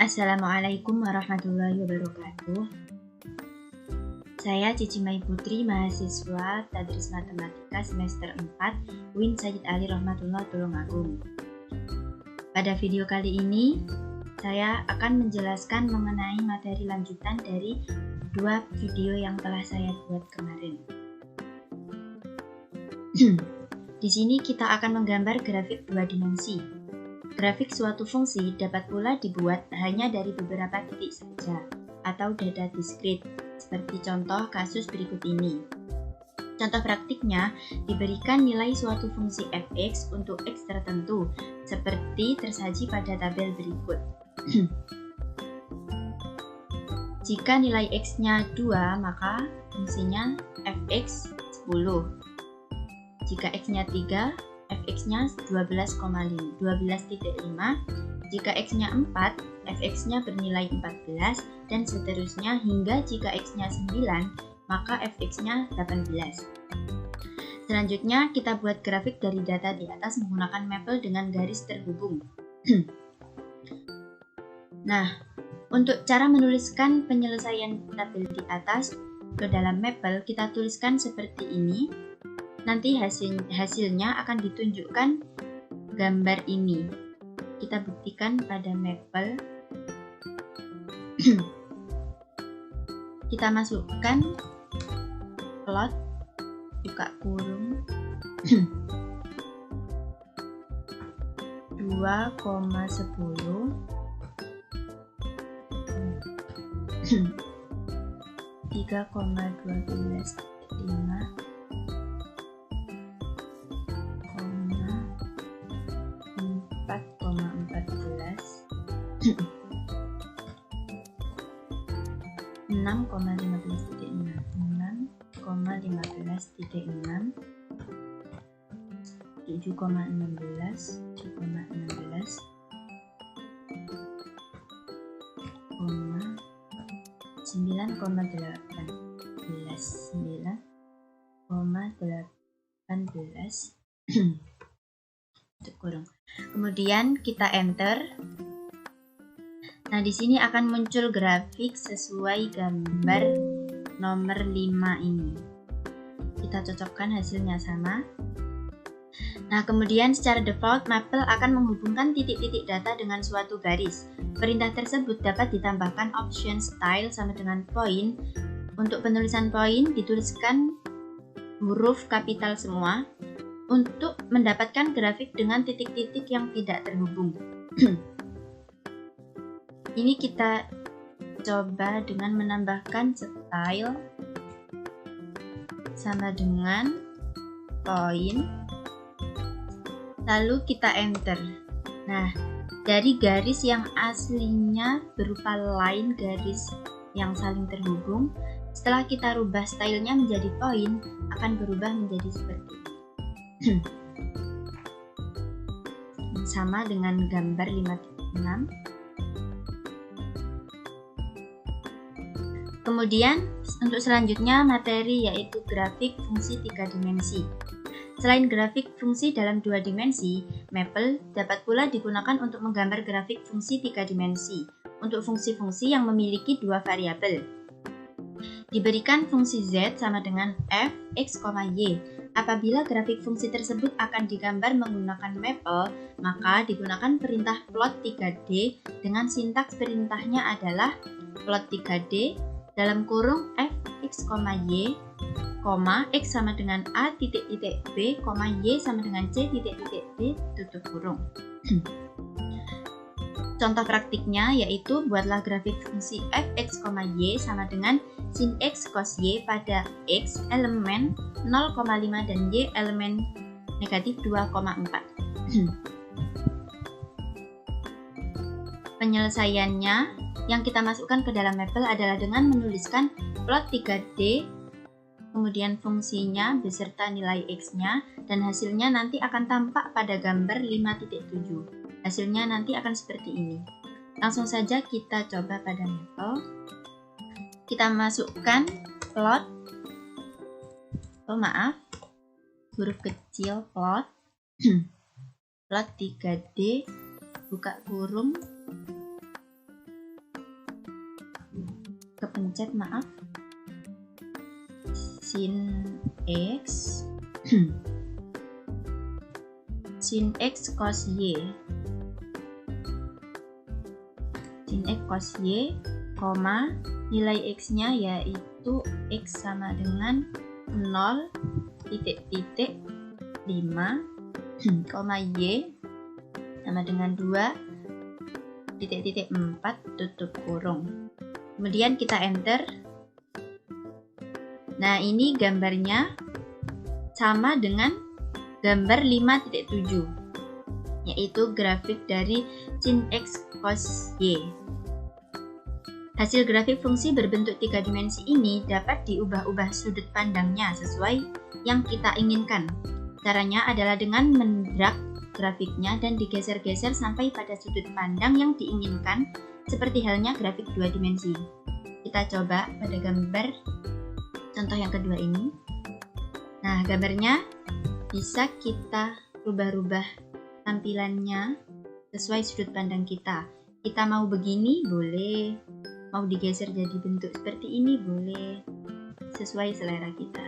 Assalamualaikum warahmatullahi wabarakatuh. Saya Cici Mai Putri, mahasiswa Tadris Matematika semester 4 UIN Sayyid Ali Rahmatullah Tulungagung. Pada video kali ini, saya akan menjelaskan mengenai materi lanjutan dari dua video yang telah saya buat kemarin. Di sini kita akan menggambar grafik dua dimensi. Grafik suatu fungsi dapat pula dibuat hanya dari beberapa titik saja atau data diskrit, seperti contoh kasus berikut ini. Contoh praktiknya, diberikan nilai suatu fungsi fx untuk x tertentu, seperti tersaji pada tabel berikut. Jika nilai x-nya 2, maka fungsinya fx 10. Jika x-nya 3, fx-nya 12,5. Jika x-nya 4, fx-nya bernilai 14, dan seterusnya hingga jika x-nya 9, maka fx-nya 18. Selanjutnya, kita buat grafik dari data di atas menggunakan mapel dengan garis terhubung. Nah, untuk cara menuliskan penyelesaian tabel di atas ke dalam mapel, kita tuliskan seperti ini. Nanti hasilnya akan ditunjukkan gambar ini. Kita buktikan pada mapel. Kita masukkan plot, buka kurung, 2,10 3,12,5 6,15.6, 7,16, 9,18 kurung. Kemudian kita enter. Nah, di sini akan muncul grafik sesuai gambar nomor 5 ini. Kita cocokkan hasilnya sama. Nah, kemudian secara default mapel akan menghubungkan titik-titik data dengan suatu garis. Perintah tersebut dapat ditambahkan option style sama dengan point. Untuk penulisan point dituliskan huruf kapital semua untuk mendapatkan grafik dengan titik-titik yang tidak terhubung. Ini kita coba dengan menambahkan style sama dengan point, lalu kita enter. Nah, dari garis yang aslinya berupa line garis yang saling terhubung, setelah kita rubah stylenya menjadi point, akan berubah menjadi seperti ini. Sama dengan gambar 5.6. Kemudian untuk selanjutnya materi yaitu grafik fungsi 3 dimensi. Selain grafik fungsi dalam 2 dimensi, mapel dapat pula digunakan untuk menggambar grafik fungsi 3 dimensi untuk fungsi-fungsi yang memiliki 2 variabel. Diberikan fungsi z sama dengan f, x, y. Apabila grafik fungsi tersebut akan digambar menggunakan mapel, maka digunakan perintah plot 3D dengan sintaks perintahnya adalah plot 3D dalam kurung f, x, y, x sama dengan a titik titik b, y sama dengan c titik titik d, tutup kurung. Contoh praktiknya yaitu buatlah grafik fungsi f, x, y sama dengan sin x cos y pada x elemen 0,5 dan y elemen negatif 2,4. Penyelesaiannya yang kita masukkan ke dalam mapel adalah dengan menuliskan plot 3D, kemudian fungsinya beserta nilai x-nya, dan hasilnya nanti akan tampak pada gambar 5.7. Hasilnya nanti akan seperti ini. Langsung saja kita coba pada mapel. Kita masukkan plot, huruf kecil plot, plot 3D, buka kurung, pencet maaf, sin x sin x cos y, sin x cos y, koma, nilai x-nya yaitu x sama dengan 0, titik-titik 5, koma y sama dengan 2, titik-titik 4, tutup kurung. Kemudian kita enter. Nah, ini gambarnya sama dengan gambar 5.7, yaitu grafik dari sin x cos y. Hasil grafik fungsi berbentuk 3 dimensi ini dapat diubah-ubah sudut pandangnya sesuai yang kita inginkan. Caranya adalah dengan mendrag grafiknya dan digeser-geser sampai pada sudut pandang yang diinginkan, seperti halnya grafik 2 dimensi. Kita coba pada gambar contoh yang kedua ini. Nah, gambarnya bisa kita rubah-rubah tampilannya sesuai sudut pandang kita. Kita mau begini boleh, mau digeser jadi bentuk seperti ini boleh, sesuai selera kita.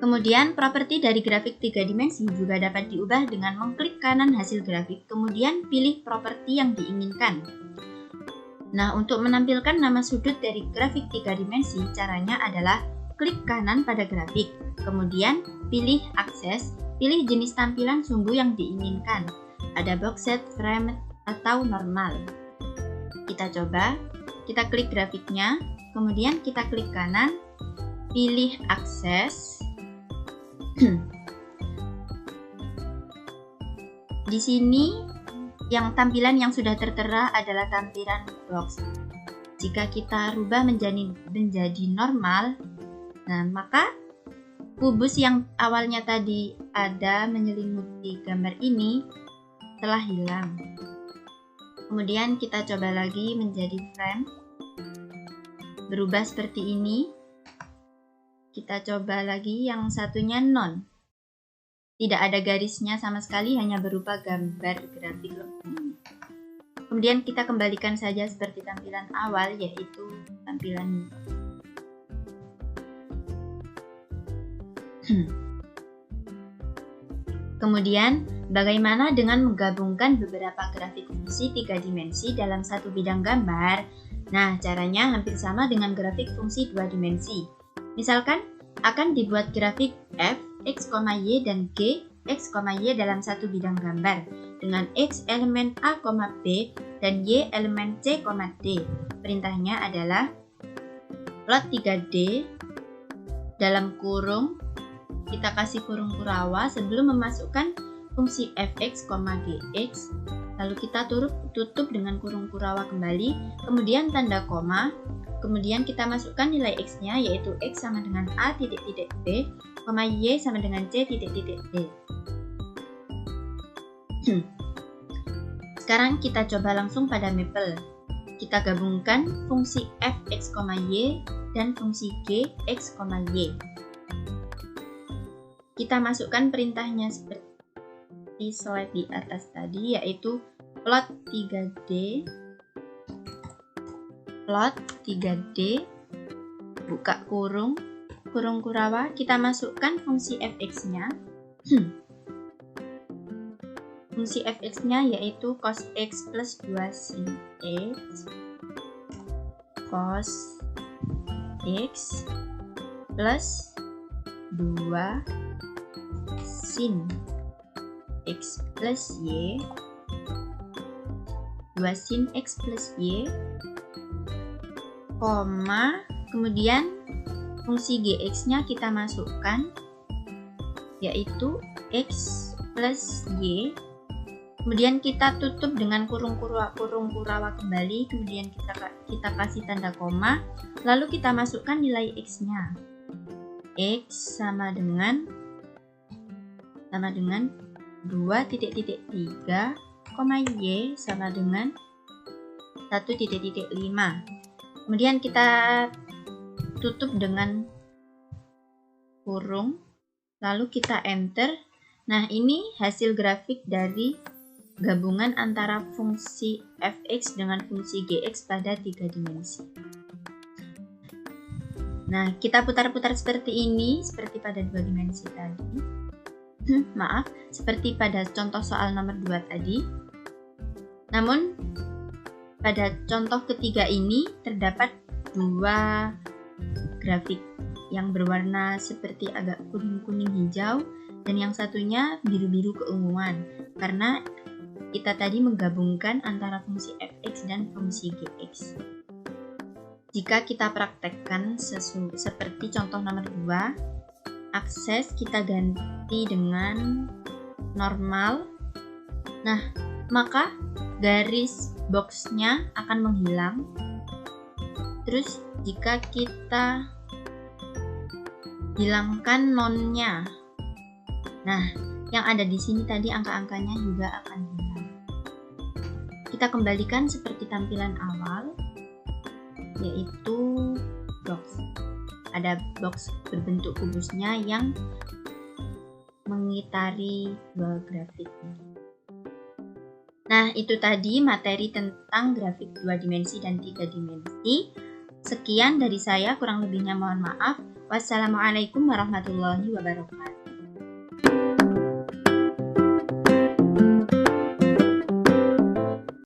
Kemudian properti dari grafik 3 dimensi juga dapat diubah dengan mengklik kanan hasil grafik, kemudian pilih properti yang diinginkan. Nah, untuk menampilkan nama sudut dari grafik 3 dimensi, caranya adalah klik kanan pada grafik, kemudian pilih akses, pilih jenis tampilan sumbu yang diinginkan. Ada box set, frame, atau normal. Kita coba, kita klik grafiknya, kemudian kita klik kanan, pilih akses. Di sini yang tampilan yang sudah tertera adalah tampilan box. Jika kita rubah menjadi normal, nah maka kubus yang awalnya tadi ada menyelimuti gambar ini telah hilang. Kemudian kita coba lagi menjadi frame, berubah seperti ini. Kita coba lagi yang satunya non, tidak ada garisnya sama sekali, hanya berupa gambar grafik. Kemudian kita kembalikan saja seperti tampilan awal, yaitu tampilan Kemudian, bagaimana dengan menggabungkan beberapa grafik fungsi 3 dimensi dalam satu bidang gambar? Nah, caranya hampir sama dengan grafik fungsi 2 dimensi. Misalkan, akan dibuat grafik f, x, y, dan g, x, y dalam satu bidang gambar dengan x elemen a, b dan y elemen c, d. Perintahnya adalah plot 3D dalam kurung, kita kasih kurung kurawa sebelum memasukkan fungsi fx, gx, lalu kita tutup dengan kurung kurawa kembali, kemudian tanda koma, kemudian kita masukkan nilai x-nya yaitu x sama dengan a titik-titik b, y sama dengan c titik-titik d. Sekarang kita coba langsung pada Maple. Kita gabungkan fungsi fx, y dan fungsi g, x, y. Kita masukkan perintahnya seperti slide di atas tadi, yaitu plot 3D, buka kurung kurawa, kita masukkan fungsi fx-nya. Fungsi fx-nya yaitu cos x plus 2 sin x, cos x plus 2 sin x plus y, 2 sin x plus y, koma, kemudian fungsi gx-nya kita masukkan yaitu x plus y, kemudian kita tutup dengan kurung kurawa kembali, kemudian kita kasih tanda koma, lalu kita masukkan nilai x-nya. X sama dengan 2.3, y sama dengan 1.5. Kemudian kita tutup dengan kurung, lalu kita enter. Nah, ini hasil grafik dari gabungan antara fungsi fx dengan fungsi gx pada 3 dimensi. Nah, kita putar-putar seperti ini, seperti pada 2 dimensi tadi. Maaf, seperti pada contoh soal nomor 2 tadi. Namun, pada contoh ketiga ini terdapat 2 grafik yang berwarna seperti agak kuning-kuning hijau dan yang satunya biru-biru keunguan karena kita tadi menggabungkan antara fungsi fx dan fungsi gx. Jika kita praktekkan seperti contoh nomor 2, akses kita ganti dengan normal. Nah, maka garis boxnya akan menghilang. Terus jika kita hilangkan nonnya, nah yang ada di sini tadi angka-angkanya juga akan hilang. Kita kembalikan seperti tampilan awal, yaitu box. Ada box berbentuk kubusnya yang mengitari 2 grafik. Nah, itu tadi materi tentang grafik 2 dimensi dan 3 dimensi. Sekian dari saya, kurang lebihnya mohon maaf. Wassalamualaikum warahmatullahi wabarakatuh.